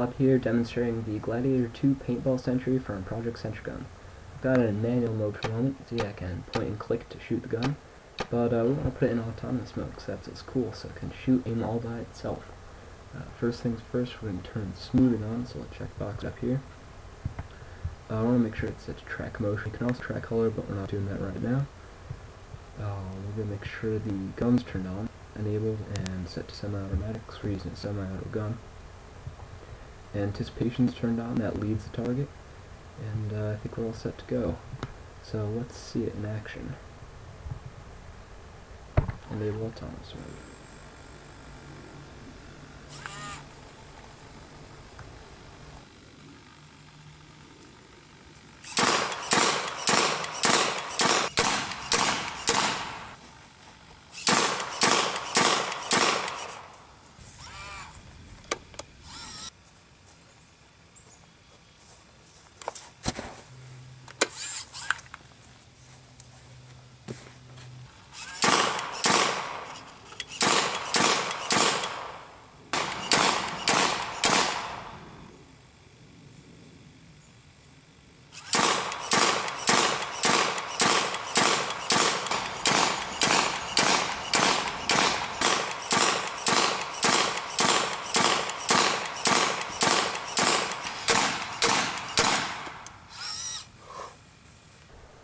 Bob here, demonstrating the Gladiator II Paintball Sentry from Project Sentry Gun. I've got it in manual mode for the moment, so yeah, I can point and click to shoot the gun, but we want to put it in autonomous mode because that's what's cool, so it can shoot, aim all by itself. First things first, we're going to turn smoothing on, so we'll check box up here. I want to make sure it's set to track motion. You can also track color, but we're not doing that right now. We're going to make sure the gun's turned on, enabled, and set to semi-automatic, because we're using a semi-auto gun. Anticipation's turned on, that leads the target, and I think we're all set to go. So let's see it in action. Enable autonomous mode.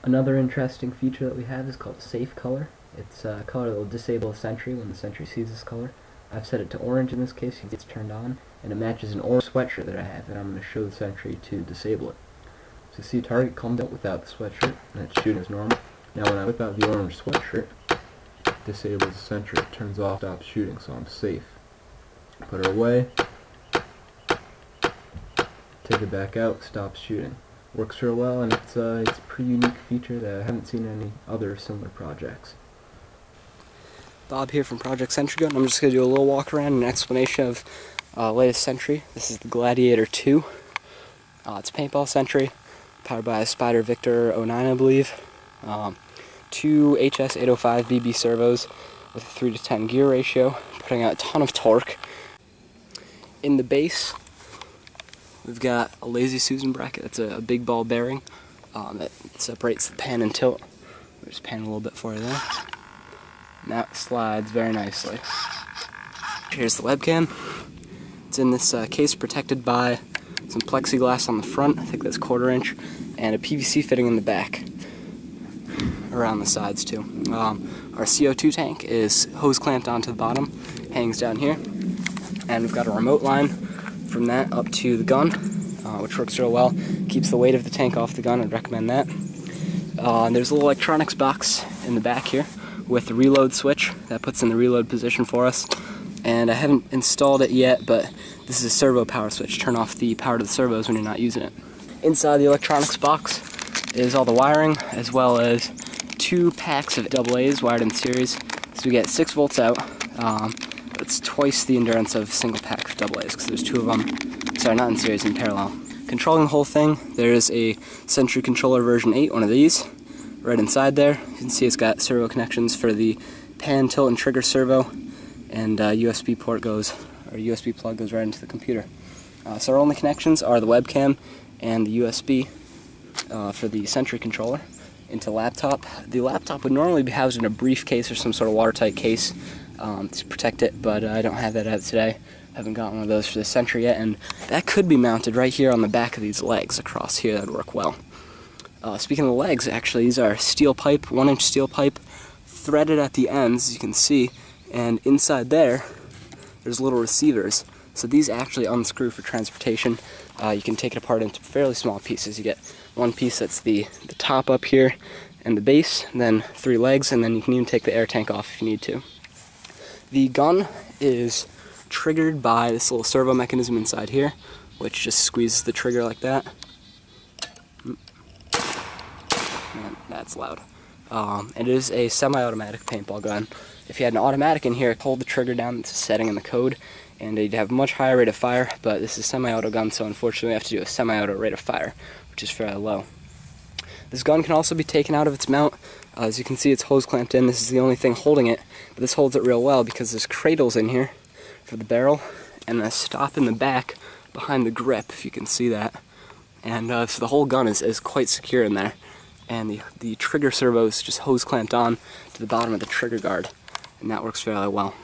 Another interesting feature that we have is called Safe Color. It's a color that will disable the sentry when the sentry sees this color. I've set it to orange in this case, it's turned on, and it matches an orange sweatshirt that I have, and I'm going to show the sentry to disable it. So you see the target comes out without the sweatshirt, and it's shooting as normal. Now when I whip out the orange sweatshirt, it disables the sentry, it turns off, stops shooting, so I'm safe. Put it away, take it back out, stops shooting. Works real well, and it's a pretty unique feature that I haven't seen in any other similar projects. Bob here from Project Sentry Gun. I'm just going to do a little walk around and an explanation of latest Sentry. This is the Gladiator II. It's a paintball Sentry, powered by a Spider Victor 09, I believe. 2 HS805 BB servos with a 3:10 gear ratio, putting out a ton of torque. In the base, we've got a Lazy Susan bracket. That's a big ball bearing that separates the pan and tilt. We'll just pan a little bit for you there. And that slides very nicely. Here's the webcam. It's in this case protected by some plexiglass on the front, I think that's 1/4 inch, and a PVC fitting in the back. Around the sides too. Our CO2 tank is hose clamped onto the bottom, hangs down here, and we've got a remote line from that up to the gun, which works real well. Keeps the weight of the tank off the gun, I'd recommend that. There's a little electronics box in the back here with the reload switch that puts in the reload position for us. And I haven't installed it yet, but this is a servo power switch. Turn off the power to the servos when you're not using it. Inside the electronics box is all the wiring, as well as 2 packs of AA's wired in series. So we get 6 volts out. It's twice the endurance of single pack of AA's, because there's 2 of them. Sorry, not in series, in parallel. Controlling the whole thing, there is a Sentry controller version 8, one of these, right inside there. You can see it's got servo connections for the pan, tilt, and trigger servo, and USB port goes, or USB plug goes right into the computer. So our only connections are the webcam and the USB for the Sentry controller into laptop. The laptop would normally be housed in a briefcase or some sort of watertight case to protect it, but I don't have that out today. Haven't gotten one of those for the Sentry yet, and that could be mounted right here on the back of these legs across here. That would work well. Speaking of the legs, actually, these are steel pipe, 1-inch steel pipe, threaded at the ends, as you can see, and inside there, there's little receivers. So these actually unscrew for transportation. You can take it apart into fairly small pieces. You get one piece that's the top up here, and the base, and then 3 legs, and then you can even take the air tank off if you need to. The gun is triggered by this little servo mechanism inside here, which just squeezes the trigger like that. Man, that's loud. It is a semi-automatic paintball gun. If you had an automatic in here, hold the trigger down, it's a setting in the code, and you'd have a much higher rate of fire, but this is a semi-auto gun, so unfortunately we have to do a semi-auto rate of fire, which is fairly low. This gun can also be taken out of its mount. As you can see, it's hose clamped in. This is the only thing holding it, but this holds it real well because there's cradles in here for the barrel and a stop in the back behind the grip, if you can see that. And so the whole gun is quite secure in there. And the trigger servo is just hose clamped on to the bottom of the trigger guard, and that works fairly well.